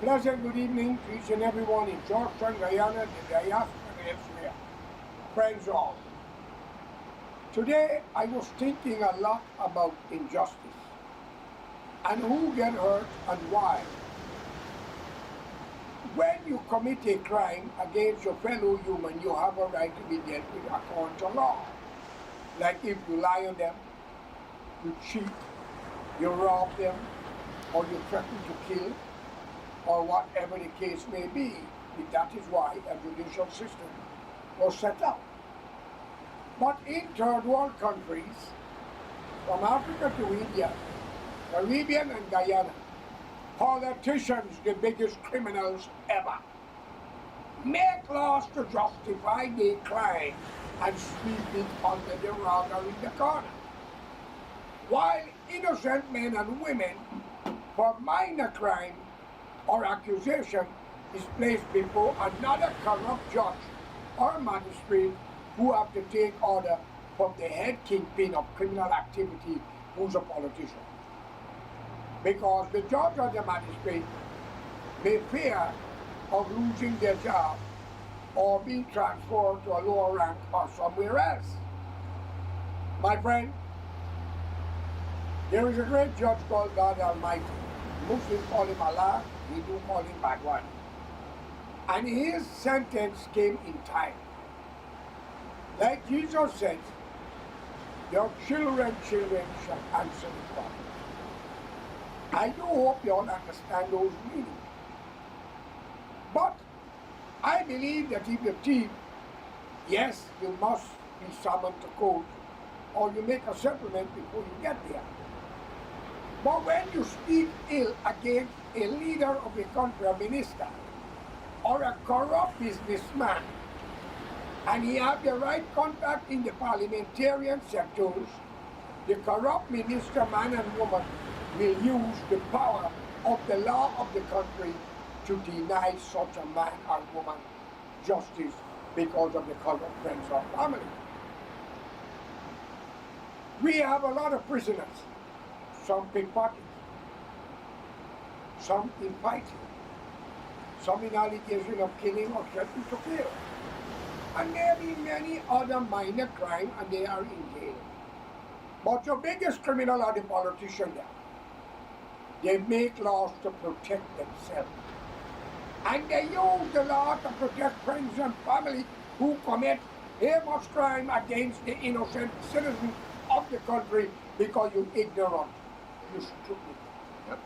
Pleasant good evening to each and everyone in Georgetown, Guyana, the diaspora and elsewhere. Friends all. Today I was thinking a lot about injustice and who get hurt and why. When you commit a crime against your fellow human, you have a right to be dealt with according to law. Like if you lie on them, you cheat, you rob them, or you threaten to kill, or whatever the case may be. That is why a judicial system was set up. But in third world countries, from Africa to India, Caribbean and Guyana, politicians, the biggest criminals ever, make laws to justify their crime and sweep it under the rug or in the corner. While innocent men and women for minor crime or accusation is placed before another corrupt judge or magistrate who have to take order from the head kingpin of criminal activity who's a politician. Because the judge or the magistrate may fear of losing their job or being transferred to a lower rank or somewhere else. My friend, there is a great judge called God Almighty. Muslims call him Allah, we do call him Bhagwan. And his sentence came in time. Like Jesus said, your children shall answer the call. I do hope you all understand those meanings. But I believe that if you thief, yes, you must be summoned to court or you make a settlement before you get there. But when you speak ill against a leader of a country, a minister, or a corrupt businessman, and he has the right contact in the parliamentarian sectors, the corrupt minister, man and woman, will use the power of the law of the country to deny such a man or woman justice because of the color, friends, or family. We have a lot of prisoners, some pickpockets, some in fighting, some in allegation of killing or threatening to kill. And there be many other minor crimes and they are in jail. But your biggest criminal are the politicians there. They make laws to protect themselves. And they use the law to protect friends and family who commit heinous crime against the innocent citizens of the country because you're ignorant, you stupid,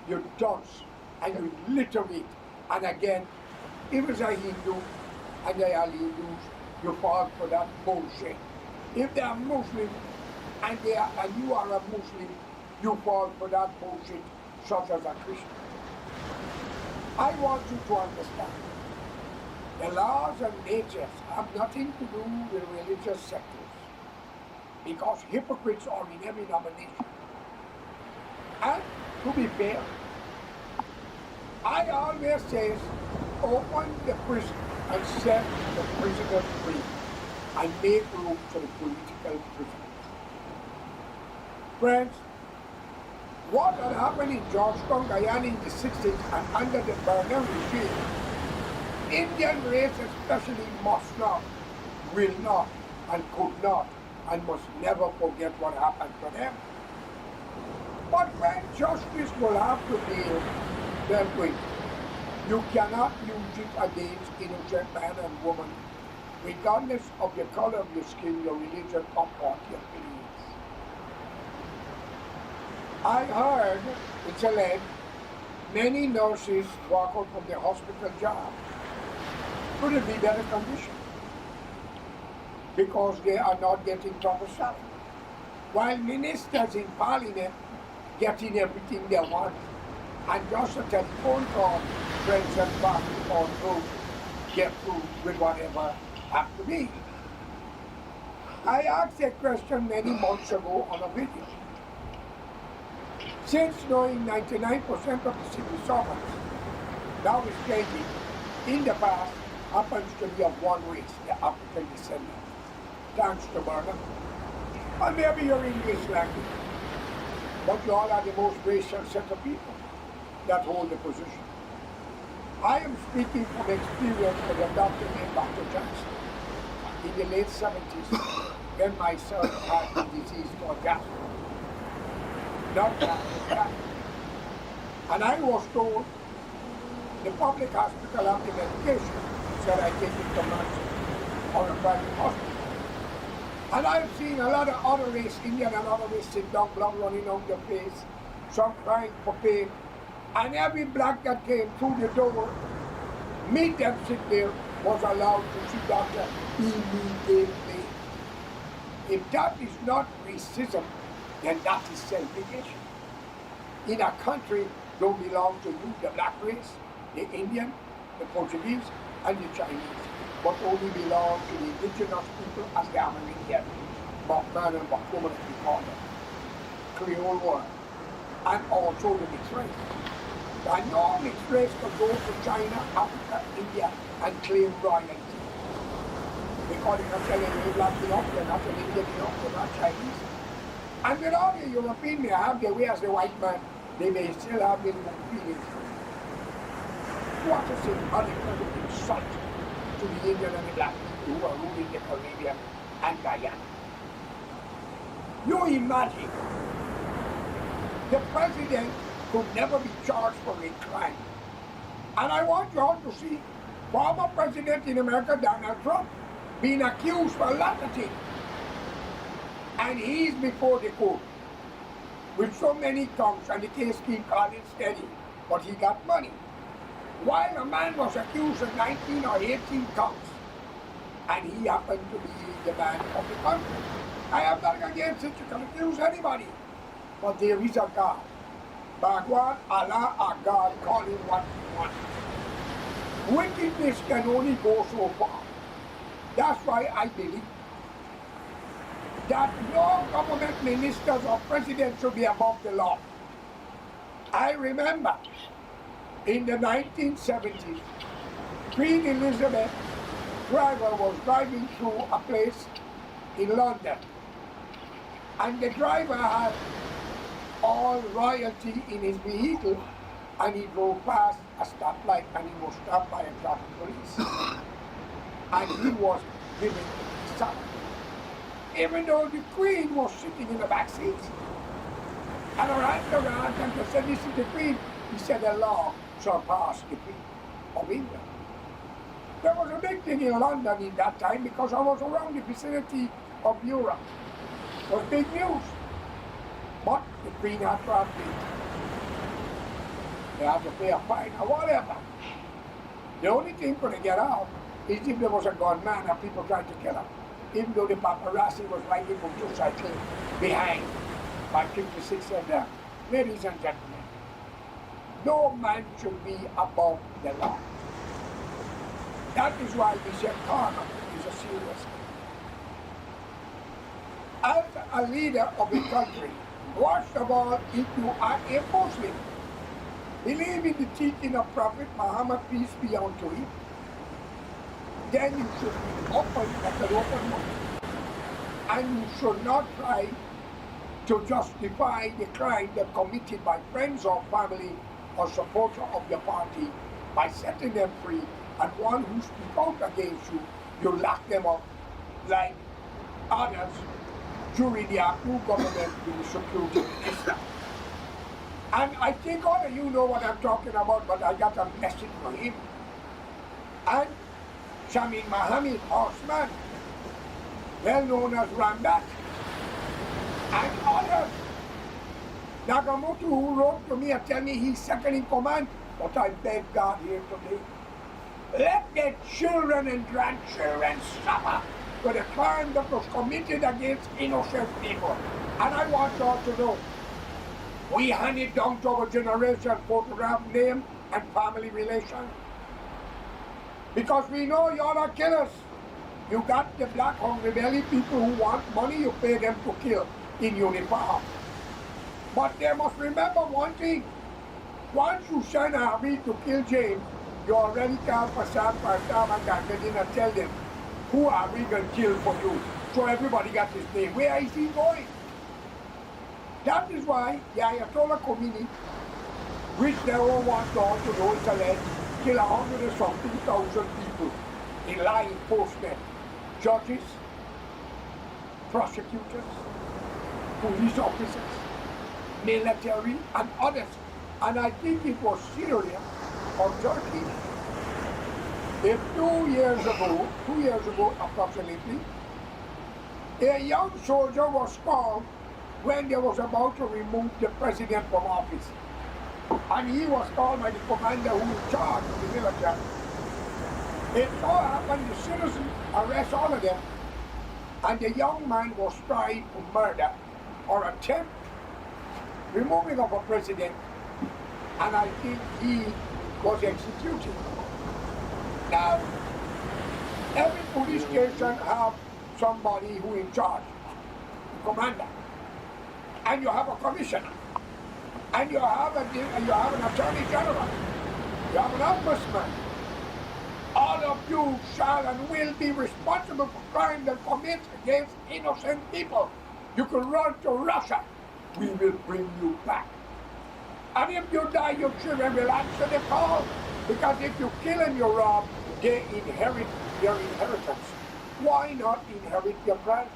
you're dunce, and you illiterate. And again, if it's a Hindu and they are Hindus, you fall for that bullshit. If they are Muslim and you are a Muslim, you fall for that bullshit, such as a Christian. I want you to understand, the laws and natures have nothing to do with religious sectors, because hypocrites are in every denomination. And to be fair, I always say, open the prison and set the prisoners free and make room for the political prisoners. Friends, what had happened in Georgetown, Guyana in the 60s and under the Bernard regime, Indian race especially must not, will not, and could not, and must never forget what happened to them. But when justice will have to be dealt with, you cannot use it against innocent man and woman, regardless of the color of your skin, your religion, or party of beliefs. I heard, it's alleged, many nurses walk out from their hospital job. Couldn't be better condition because they are not getting proper salary. While ministers in parliament getting everything they want, and just a telephone call, friends and family on road, get through with whatever have to be. I asked a question many months ago on a video. Since knowing 99% of the civil servants now is changing, in the past happens to be of one race, the African descendants, thanks to Bernard. And maybe your English language, but you all are the most racial set of people that hold the position. I am speaking from experience with a doctor named Dr. Johnson in the late 70s when my son had a disease called gastro. Not gastro. And I was told the public hospital have the medication, said I take it commercial or a private hospital. And I've seen a lot of other race, Indian and other race, sit down, blood running down their face, some crying for pain. And every black that came through the door, meet them sit there, was allowed to see doctor immediately. If that is not racism, then that is segregation. In a country don't belong to you, the black race, the Indian, the Portuguese, and the Chinese, but only belong to the indigenous people as the American, Bachman and Bachwoman, as we call them, Creole world, and also the mixed race. And no mixed race can go to China, Africa, India, and claim royalty. Because they're not telling you black enough, they're not an Indian enough, they're not Chinese. And with all the European may have their way as the white man, they may still have their own feelings. What a symbolic insult to the Indian and the black people who are ruling the Caribbean and Guyana. You imagine, the president could never be charged for a crime. And I want you all to see former president in America, Donald Trump, being accused for a lot of things. And he's before the court with so many counts, and the case keeps calling steady, but he got money. While a man was accused of 19 or 18 counts, and he happened to be the man of the country. I have nothing against it, you can accuse anybody, but there is a God. Bhagwan, Allah, or God, call him what he wants. Wickedness can only go so far. That's why I believe that no government ministers or president should be above the law. I remember in the 1970s, Queen Elizabeth driver was driving through a place in London, and the driver had all royalty in his vehicle, and he drove past a stoplight and he was stopped by a traffic police. And he was given a sack. Even though the Queen was sitting in the back seat. And around and they said, this is the Queen. He said, the law surpassed the Queen of England. There was a big thing in London in that time because I was around the vicinity of Europe. It was big news. But the Queen had to have paid. They had to pay a fine or whatever. The only thing going to get out is if there was a gunman and people tried to kill her. Even though the paparazzi was riding motorcycle behind by 56 and down. Ladies and gentlemen, no man should be above the law. That is why we say karma is a serious thing. As a leader of a country, first of all, if you are a Muslim, believe in the teaching of Prophet Muhammad, peace be unto him, then you should be open like an open book. And you should not try to justify the crime that committed by friends or family or supporter of your party by setting them free, and one who speaks out against you, you lock them up like others during the Aku government with the security of Islam. And I think all of you know what I'm talking about, but I got a message for him. And Shamin Mohammed, horseman, well known as Rambat, and others. Nagamoto, who wrote to me and tell me he's second in command, but I beg God here today, let their children and grandchildren suffer for the crime that was committed against innocent people. And I want you all to know, we hand it down to our generation, photograph, name, and family relation. Because we know y'all are killers. You got the black hungry belly people who want money, you pay them to kill in uniform. But they must remember one thing. Once you send Harvey to kill James, you already call for Sam and Gandhi and tell them who are we going to kill for you. So everybody got his name. Where is he going? That is why the Ayatollah Khomeini, which they all want all to know is alleged, kill 100 or something thousand people in law enforcement, judges, prosecutors, police officers, military, and others. And I think it was Syria or Turkey. If 2 years ago approximately, a young soldier was called when they was about to remove the president from office. And he was called by the commander who was in charge of the military. It so happened the citizens arrest all of them, and the young man was tried for murder or attempt removing of a president, and I think he was executed. Now, every police station have somebody who in charge, commander, and you have a commissioner, and you have an attorney general, you have an ombudsman. All of you shall and will be responsible for crime that commit against innocent people. You can run to Russia. We will bring you back. And if you die, your children will answer the call. Because if you kill and you rob, they inherit their inheritance. Why not inherit your crime?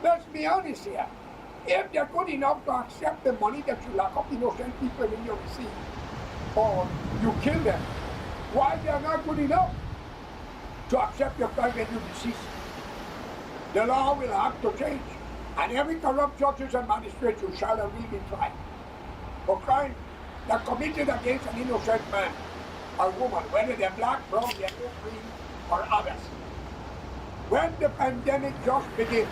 Let's be honest here. If they're good enough to accept the money that you lock up innocent people in your receipt, or you kill them, why they are not good enough to accept your crime when you deceased? The law will have to change, and every corrupt judges and magistrates who shall and will be tried for crime that committed against an innocent man or woman, whether they're black, brown, yellow, green, or others. When the pandemic just began,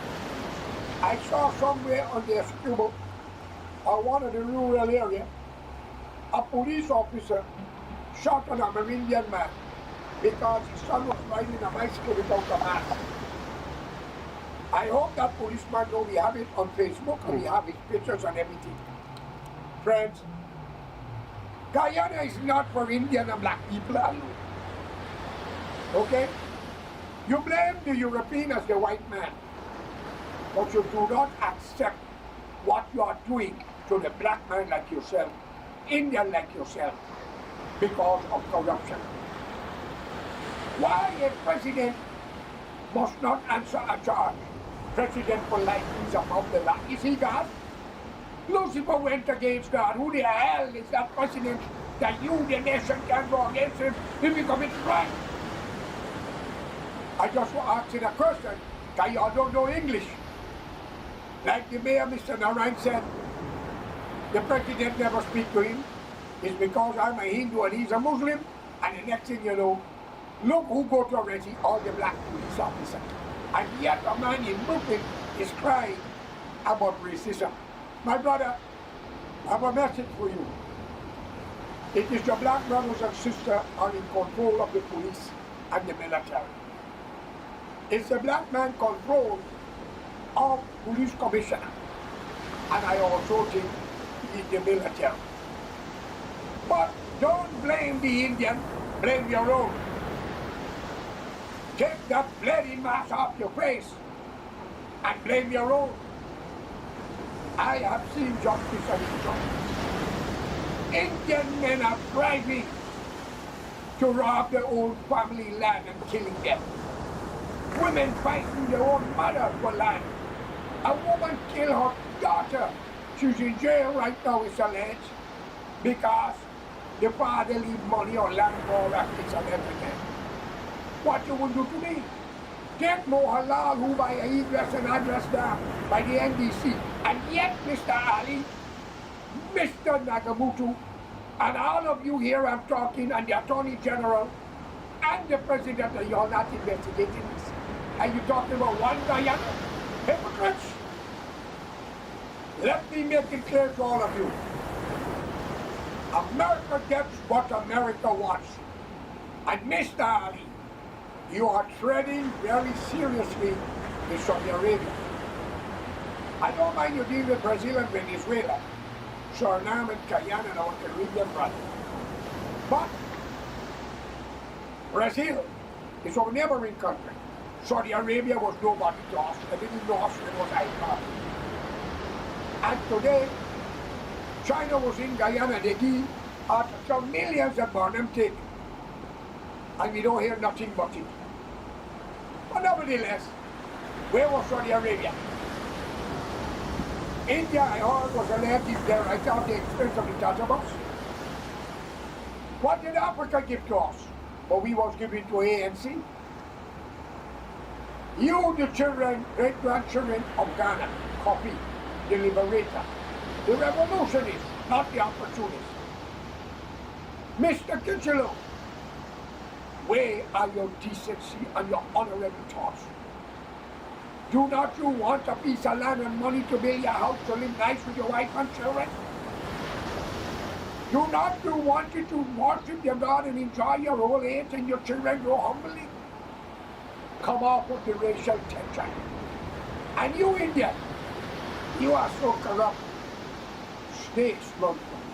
I saw somewhere on the Esquimalt or one of the rural area, a police officer shot an Amerindian man because his son was riding a bicycle without a mask. I hope that policeman knows we have it on Facebook and we have his pictures and everything. Friends, Guyana is not for Indian and black people alone. Okay? You blame the European as the white man, but you do not accept what you are doing to the black man like yourself, Indian like yourself, because of corruption. Why a president must not answer a charge? President for life is above the law. Is he God? Lucifer went against God. Who the hell is that president that you, the nation, can go against him if he commits crime? I just want to ask you a question, because y'all don't know English. Like the mayor, Mr. Narayan, said, the president never speak to him. It's because I'm a Hindu and he's a Muslim, and the next thing you know, look who go to arrest all the black police officers. And yet a man in Brooklyn is crying about racism. My brother, I have a message for you. It is your black brothers and sisters are in control of the police and the military. It's the black man control of police commissioner. And I also think it's the military. But don't blame the Indian, blame your own. Take that bloody mask off your face and blame your own. I have seen justice and injustice. Indian men are bribing to rob their own family land and killing them. Women fighting their own mother for land. A woman killed her daughter. She's in jail right now, it's alleged, because the father leave money on land for rackets and everything. What you will do to me? Take Mo Halal who by a e-dress and address down by the NDC. And yet, Mr. Ali, Mr. Nagamutu, and all of you here I'm talking, and the Attorney General, and the President, and you're not investigating this. And you're talking about one Guyana? Hypocrites! Let me make it clear to all of you. America gets what America wants. And Mr. Ali, you are treading very seriously with Saudi Arabia. I don't mind you deal with Brazil and Venezuela, Suriname and Guyana and our Caribbean brothers. But Brazil is our neighboring country. Saudi Arabia was nobody to us. They didn't know us, it was icon. And today, China was in Guyana, they give After some millions of them taken, and we don't hear nothing but it. But nevertheless, where was Saudi Arabia? India, I heard, was elected there right at the expense of the Tatarbus. What did Africa give to us? But we was giving to ANC. You, the children, great-grandchildren of Ghana, copy the liberator, the revolutionist, not the opportunist. Mr. Kitchelow, where are your decency and your honorable thoughts? Do not you want a piece of land and money to build your house to live nice with your wife and children? Do not you want you to worship your God and enjoy your old age and your children grow humbly? Come off with the racial tension. And you, India, you are so corrupt. Snakes run from you.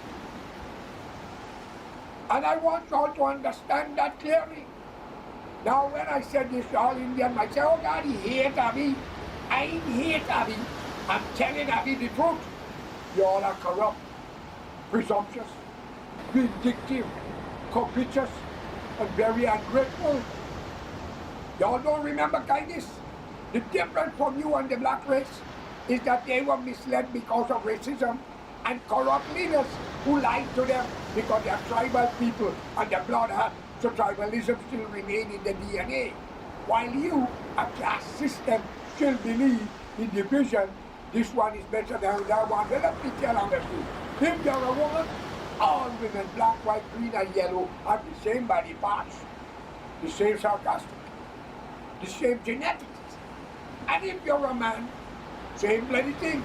And I want you all to understand that clearly. Now, when I said this to all Indians, I say, oh God, he hate Abi. I ain't hate Abi. I'm telling Abi the truth. You all are corrupt, presumptuous, vindictive, covetous, and very ungrateful. Y'all don't remember kindness? The difference from you and the black race is that they were misled because of racism and corrupt leaders who lied to them because they are tribal people and their blood had, so tribalism still remain in the DNA. While you, a caste system, still believe in division, this one is better than that one. Well, let me tell them the truth. If you're a woman, all women, black, white, green, and yellow, have the same body parts, the same sarcastic, the same genetics. And if you're a man, same bloody thing.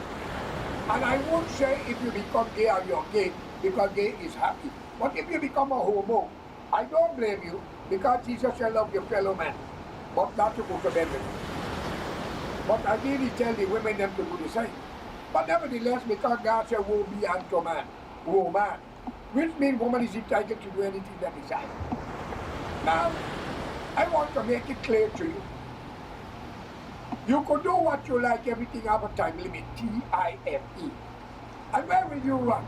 And I won't say if you become gay or you're gay, because gay is happy. But if you become a homo, I don't blame you, because Jesus said love your fellow man, but not to go to bed with him. But I really tell the women them to do the same. But nevertheless, because God said woe be unto man, woman, which means woman is entitled to do anything that desires. Now, I want to make it clear to you. You could do what you like, everything have a time limit, T-I-M-E. And where will you run?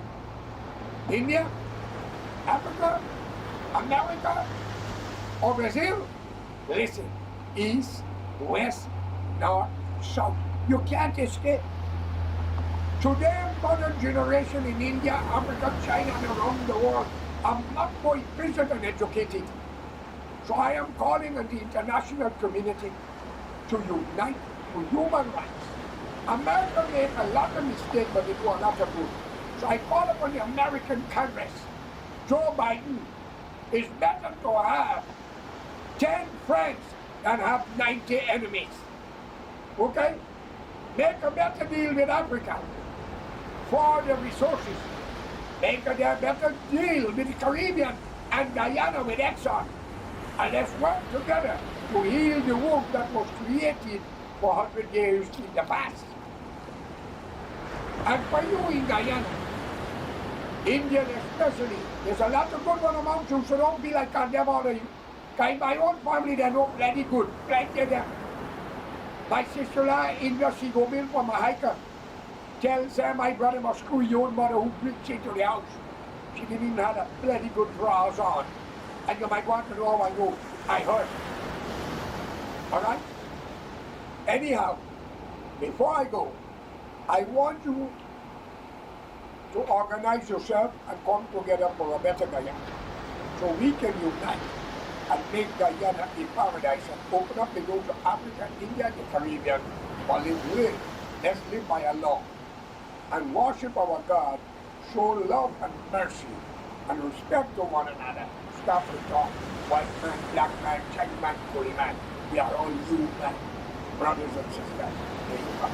India? Africa? America? Or Brazil? Listen, east, west, north, south. You can't escape. Today, modern generation in India, Africa, China, and around the world are much more efficient and educated. So I am calling on the international community to unite for human rights. America made a lot of mistakes, but they do a lot of good. So I call upon the American Congress. Joe Biden, it's better to have 10 friends than have 90 enemies. Okay? Make a better deal with Africa for the resources. Make a better deal with the Caribbean and Guyana with Exxon. And let's work together to heal the wound that was created for 100 years in the past. And for you in Guyana, Indian especially, there's a lot of good one among you, so don't be like I never order you. In my own family, they're not plenty good, plenty of them. My sister-in-law, India, she go bill for my hiker. Tells her my brother must screw your own mother who brings into the house. She didn't even have a bloody good drawers on. And you might want to know how I know. I heard. All right? Anyhow, before I go, I want you to organize yourself and come together for a better Guyana. So we can unite and make Guyana a paradise and open up the door to Africa, India, and the Caribbean. But let's live by a law and worship our God, show love and mercy and respect to one another. Stop the talk, white man, black man, Chinese man, Korean man. We are all human brothers and sisters. There you go.